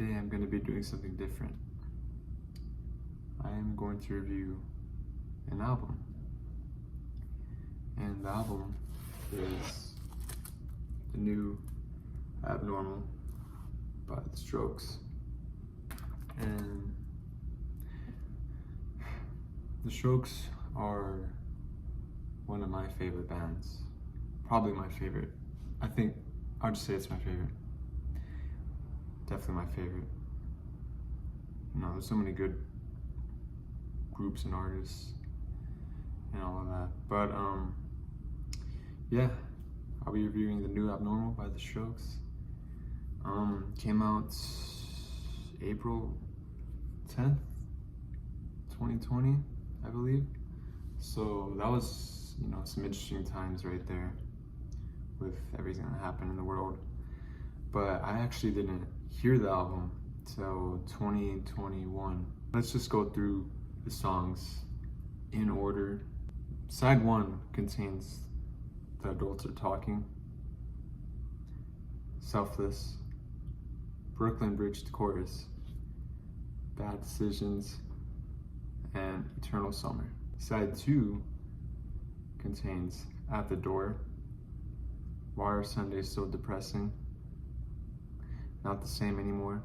today I'm going to be doing something different. I am going to review an album. And the album is the new Abnormal by The Strokes. And The Strokes are one of my favorite bands. Probably my favorite. I think I'll just say it's my favorite. Definitely my favorite. You know, there's so many good groups and artists and all of that. But yeah, I'll be reviewing the new Abnormal by The Strokes. Came out April 10th, 2020, I believe. So that was, you know, some interesting times right there with everything that happened in the world. But I actually didn't hear the album till 2021. Let's just go through the songs in order. Side 1 contains The Adults Are Talking, Selfless, Brooklyn Bridge Decorus, Bad Decisions, and Eternal Summer. Side 2 contains At the Door, Why Are Sundays So Depressing, Not the Same Anymore,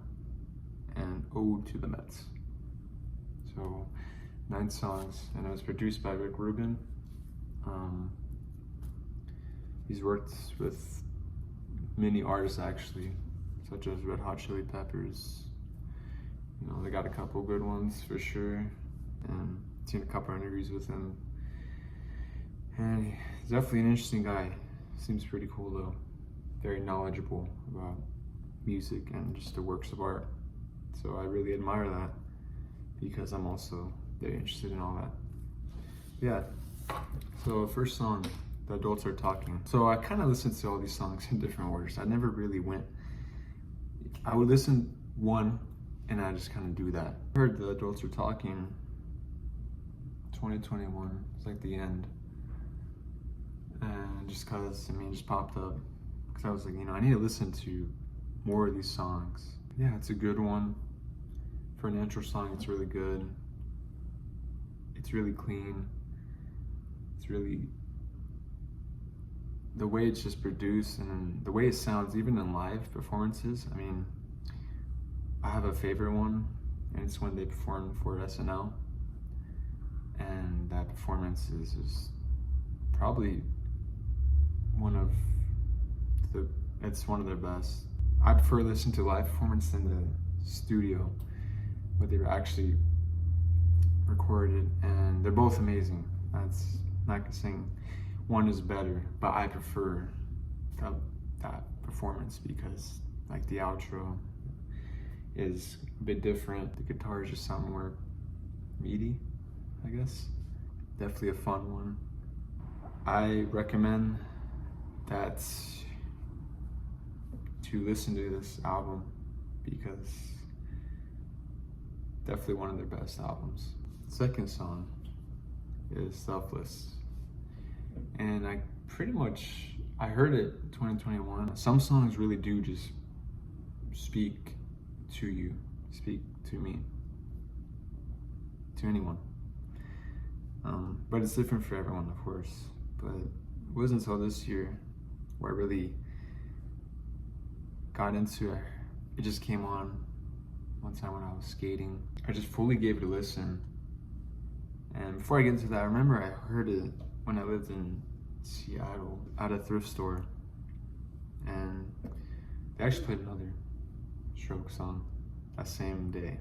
and Ode to the Mets. So 9 songs, and it was produced by Rick Rubin. He's worked with many artists actually, such as Red Hot Chili Peppers. You know, they got a couple good ones for sure, and seen a couple interviews with him. And he's definitely an interesting guy. Seems pretty cool though. Very knowledgeable about music and just the works of art. So I really admire that because I'm also very interested in all that. Yeah, so first song, The Adults Are Talking. So I kind of listened to all these songs in different orders. I never really I would listen one and I just kind of do that. I heard The Adults Are Talking 2021, it's like the end. And just cause, it just popped up. Cause I was like, you know, I need to listen to more of these songs. Yeah, it's a good one. For an intro song, it's really good. It's really clean. It's really, the way it's just produced and the way it sounds, even in live performances. I mean, I have a favorite one, and it's when they performed for SNL. And that performance is just probably it's one of their best. I prefer listening to live performance than the studio, but they were actually recorded, and they're both amazing. That's not saying one is better, but I prefer that performance because like the outro is a bit different. The guitars just sound more meaty, I guess. Definitely a fun one. I recommend that to listen to this album because definitely one of their best albums. The second song is Selfless. And I heard it 2021. Some songs really do just speak to you, speak to me, to anyone. But it's different for everyone, of course. But it wasn't until this year where I really got into it. It just came on one time when I was skating. I just fully gave it a listen. And before I get into that, I remember I heard it when I lived in Seattle at a thrift store. And they actually played another Stroke song that same day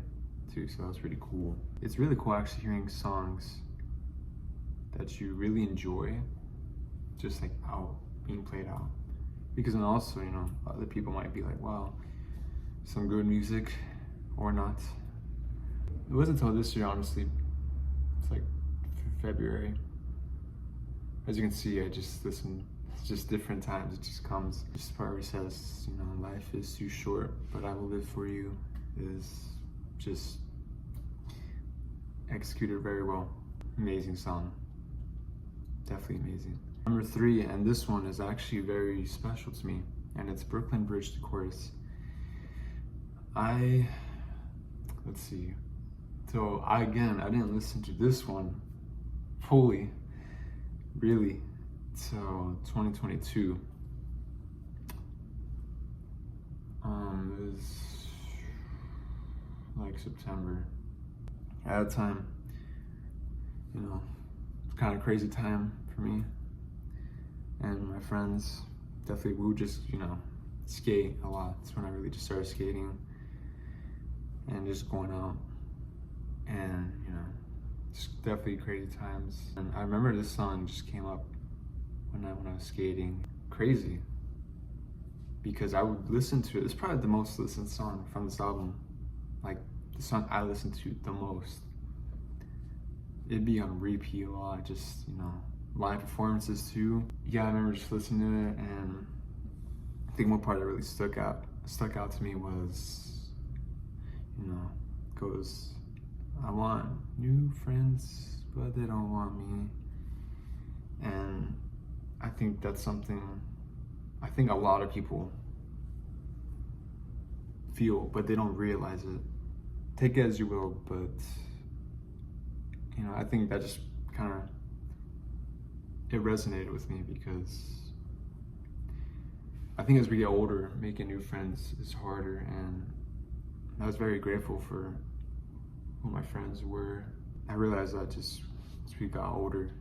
too, so that was pretty cool. It's really cool actually hearing songs that you really enjoy just like being played out. Because then also, you know, other people might be like, wow, some good music or not. It wasn't until this year, honestly. It's like February. As you can see, I just listen. It's just different times. It just comes. This part where he says, you know, life is too short, but I will live for you, is just executed very well. Amazing song. Definitely amazing. Number 3, and this one is actually very special to me, and it's Brooklyn Bridge Decorus. Let's see. So I didn't listen to this one fully, really, till 2022. It was like September. At that time, it's kind of crazy time for me and my friends. Definitely, we would just, skate a lot. That's when I really just started skating and just going out, and just definitely crazy times. And I remember this song just came up when I was skating. Crazy, because I would listen to it. It's probably the most listened song from this album, like the song I listened to the most. It'd be on repeat a lot, just live performances too. Yeah, I remember just listening to it, and I think one part that really stuck out to me was, goes, I want new friends, but they don't want me. And I think that's something I think a lot of people feel, but they don't realize it. Take it as you will, but I think that just kind of, it resonated with me, because I think as we get older, making new friends is harder, and I was very grateful for who my friends were. I realized that just as we got older,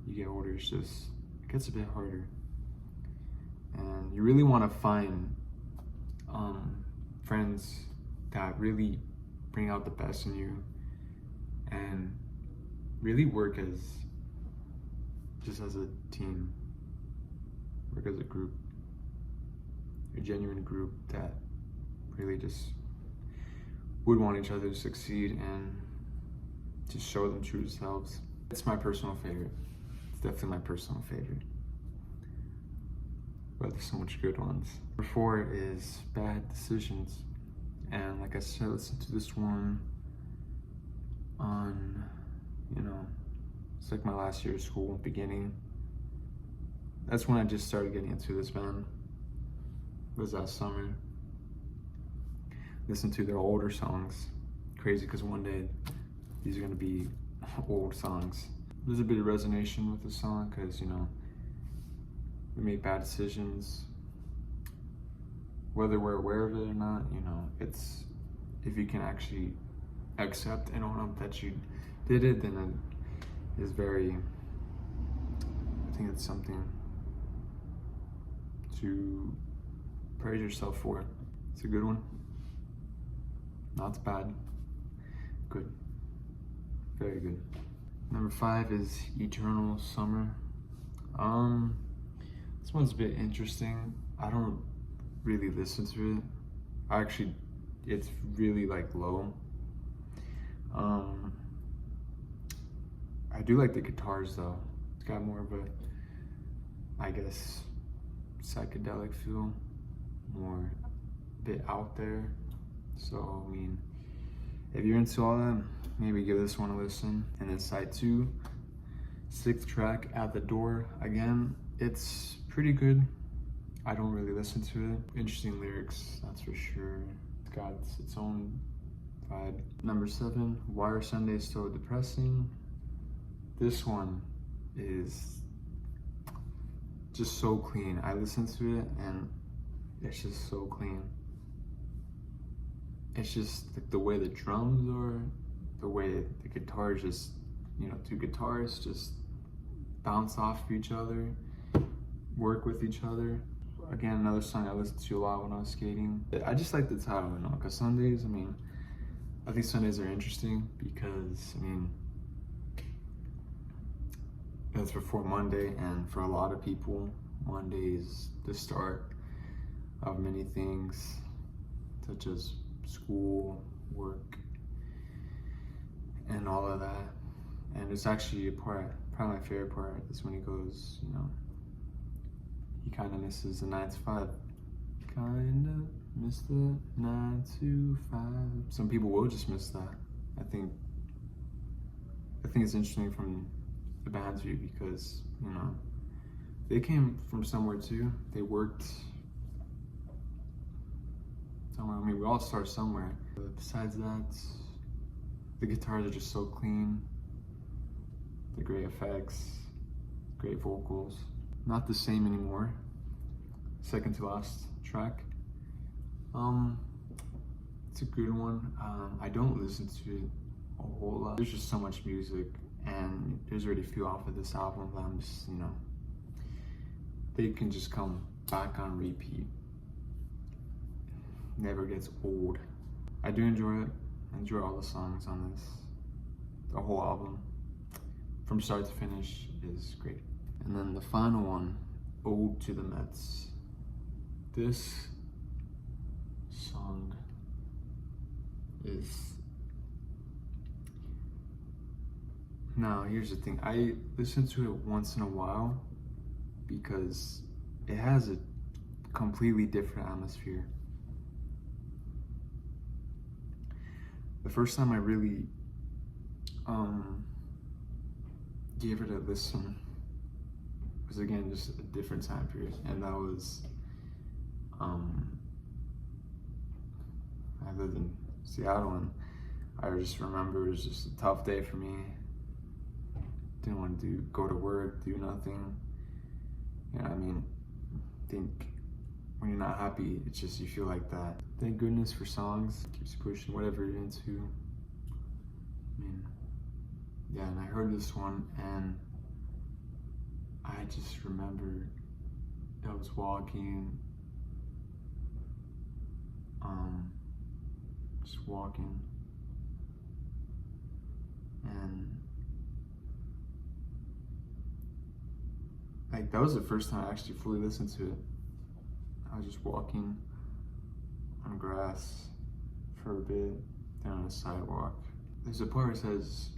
you get older, it gets a bit harder. And you really want to find friends that really bring out the best in you, and really work as a team, work as a group, a genuine group that really just would want each other to succeed and to show them true selves. It's my personal favorite. It's definitely my personal favorite. But there's so much good ones. Number 4 is Bad Decisions. And like I said, I listened to this one on, it's like my last year of school, beginning. That's when I just started getting into this band. It was that summer. Listen to their older songs. Crazy, because one day these are gonna be old songs. There's a bit of resonation with the song, because we make bad decisions, whether we're aware of it or not. It's, if you can actually accept and own up that you did it, then it is very, I think it's something to praise yourself for. It's a good one. Not bad. Good. Very good. Number 5 is Eternal Summer. This one's a bit interesting. I don't really listen to it. It's really low. I do like the guitars though. It's got more of a, I guess, psychedelic feel, more a bit out there. So, I mean, if you're into all that, maybe give this one a listen. And then side 2, 6th track, At the Door. Again, it's pretty good. I don't really listen to it. Interesting lyrics, that's for sure. It's got its own vibe. Number 7, Why Are Sundays So Depressing? This one is just so clean. I listen to it and it's just so clean. It's just the way the drums are, the way the guitars just, 2 guitars just bounce off of each other, work with each other. Again, another song I listened to a lot when I was skating. I just like the title, because Sundays, I think Sundays are interesting because, that's before Monday, and for a lot of people, Monday is the start of many things, such as school, work, and all of that. And it's actually probably my favorite part is when he goes, he kind of misses the 9 to 5. Kind of miss the 9 to 5. Some people will just miss that. I think it's interesting from the band's view, because they came from somewhere too. They worked somewhere. I mean, we all start somewhere. But besides that, the guitars are just so clean. The great effects, great vocals. Not the same anymore. Second to last track. It's a good one. I don't listen to it a whole lot. There's just so much music, and there's already a few off of this album that I'm just, they can just come back on repeat. Never gets old. I do enjoy it. I enjoy all the songs on this. The whole album, from start to finish, is great. And then the final one, Ode to the Mets. This song is... Now, here's the thing. I listen to it once in a while because it has a completely different atmosphere. The first time I really gave it a listen was, again, just a different time period, and that was I lived in Seattle, and I just remember it was just a tough day for me. Didn't want to go to work, do nothing. You know, I mean, I think when you're not happy, it's just, you feel like that. Thank goodness for songs, keeps pushing whatever you're into. I mean, yeah, and I heard this one, and I just remember I was walking, and like, that was the first time I actually fully listened to it. I was just walking on grass for a bit, down a sidewalk. There's a part where it says,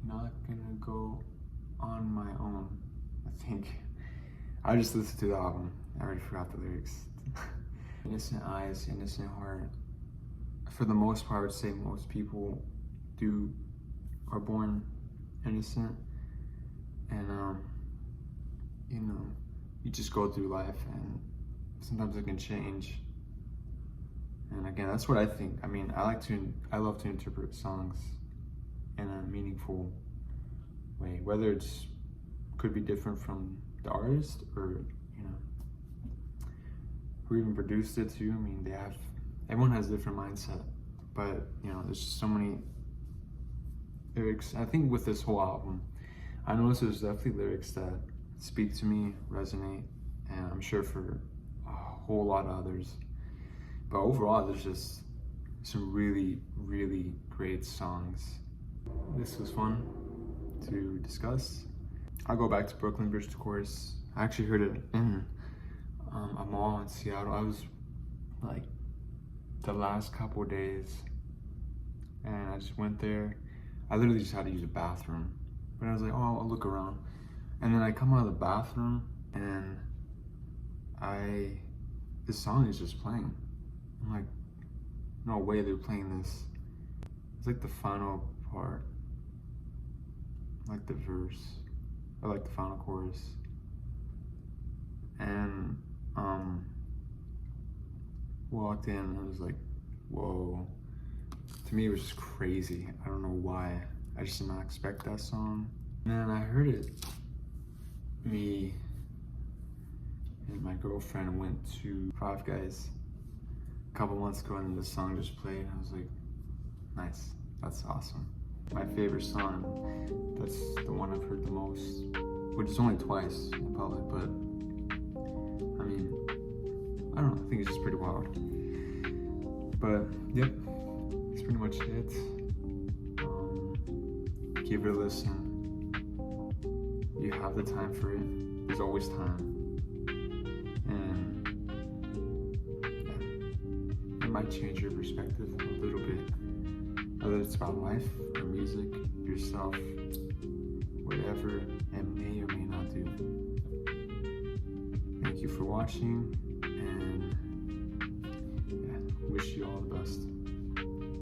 "Not gonna go on my own." I think I just listened to the album. I already forgot the lyrics. Innocent eyes, innocent heart. For the most part, I would say most people are born innocent, and you just go through life, and sometimes it can change. And again, that's what I think. I mean, I love to interpret songs in a meaningful way, whether could be different from the artist, or who even produced it too. I mean, everyone has a different mindset, but there's just so many lyrics. I think with this whole album, I noticed there's definitely lyrics that speak to me, resonate, and I'm sure for a whole lot of others. But overall, there's just some really, really great songs. This was fun to discuss. I'll go back to Brooklyn Bridge Decorus. I actually heard it in a mall in Seattle. I was like the last couple of days, and I just went there. I literally just had to use a bathroom, but I was like, oh, I'll look around. And then I come out of the bathroom, and this song is just playing. I'm like, no way they're playing this. It's like the final part, like the verse, or like the final chorus. And walked in, and I was like, whoa. To me, it was just crazy. I don't know why. I just did not expect that song. And then I heard it. Me and my girlfriend went to Five Guys a couple months ago, and the song just played. I was like, nice, that's awesome. My favorite song, that's the one I've heard the most, which is only twice in public, but I mean, I don't know, I think it's just pretty wild. But yep, that's pretty much it. Give it a listen. You have the time for it. There's always time. And yeah, it might change your perspective a little bit. Whether it's about life or music, yourself, whatever it may or may not do. Thank you for watching, and yeah, wish you all the best.